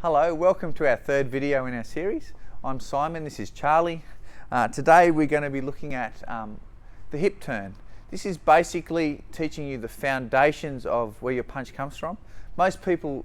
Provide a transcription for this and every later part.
Hello, welcome to our third video in our series. I'm Simon, this is Charlie. Today we're going to be looking at the hip turn. This is basically teaching you the foundations of where your punch comes from. Most people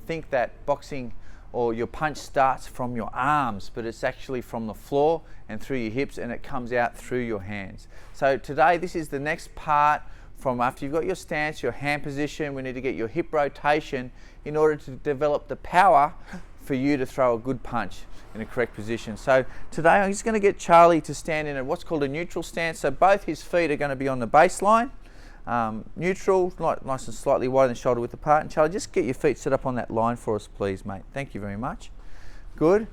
think that boxing or your punch starts from your arms, but it's actually from the floor and through your hips, and it comes out through your hands. So today this is the next part from after you've got your stance, your hand position. We need to get your hip rotation in order to develop the power for you to throw a good punch in a correct position. So today I'm just going to get Charlie to stand in what's called a neutral stance. So both his feet are going to be on the baseline, neutral, nice and slightly wider than shoulder width apart. And Charlie, just get your feet set up on that line for us, please, mate. Thank you very much. Good.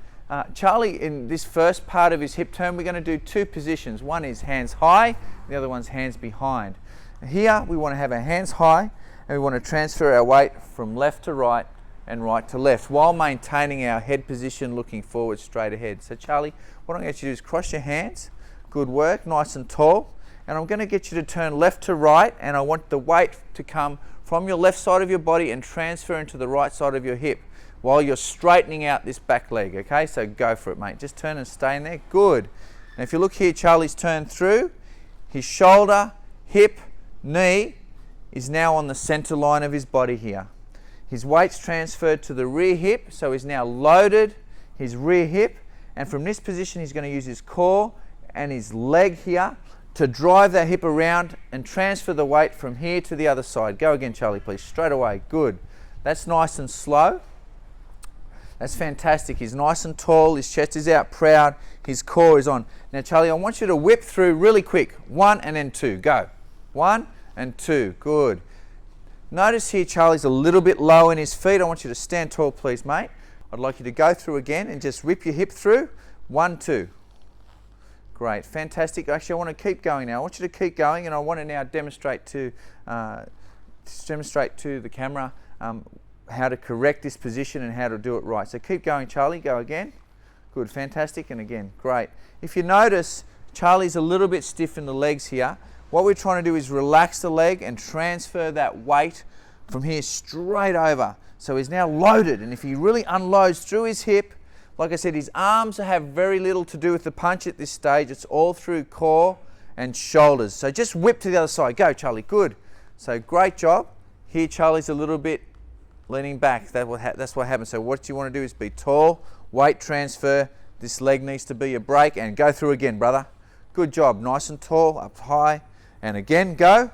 Charlie, in this first part of his hip turn, we're going to do two positions. One is hands high, the other one's hands behind. Here we want to have our hands high and we want to transfer our weight from left to right and right to left while maintaining our head position looking forward straight ahead. So Charlie, what I'm going to get you to do is cross your hands, good work, nice and tall, and I'm going to get you to turn left to right, and I want the weight to come from your left side of your body and transfer into the right side of your hip while you're straightening out this back leg, okay? So go for it, mate. Just turn and stay in there. Good. Now if you look here, Charlie's turned through, his shoulder, hip, knee is now on the center line of his body here. His weight's transferred to the rear hip, so he's now loaded his rear hip, and from this position he's going to use his core and his leg here to drive that hip around and transfer the weight from here to the other side. Go again, Charlie, please. Straight away. Good. That's nice and slow. That's fantastic. He's nice and tall, his chest is out proud, his core is on. Now Charlie, I want you to whip through really quick. 1 and then 2. Go. 1 and 2. Good. Notice here Charlie's a little bit low in his feet. I want you to stand tall, please, mate. I'd like you to go through again and just whip your hip through. 1, 2. Great. Fantastic. Actually, I want to keep going now. I want you to keep going, and I want to now demonstrate to the camera how to correct this position and how to do it right. So keep going, Charlie. Go again. Good. Fantastic. And again. Great. If you notice, Charlie's a little bit stiff in the legs here. What we're trying to do is relax the leg and transfer that weight from here straight over. So he's now loaded, and if he really unloads through his hip, like I said, his arms have very little to do with the punch at this stage. It's all through core and shoulders. So just whip to the other side. Go, Charlie. Good. So great job. Here Charlie's a little bit leaning back. That's what happens. So what you want to do is be tall, weight transfer. This leg needs to be a break, and go through again, brother. Good job. Nice and tall, up high. And again, go.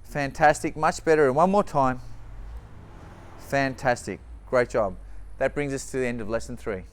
Fantastic, much better. And one more time. Fantastic, great job. That brings us to the end of lesson 3.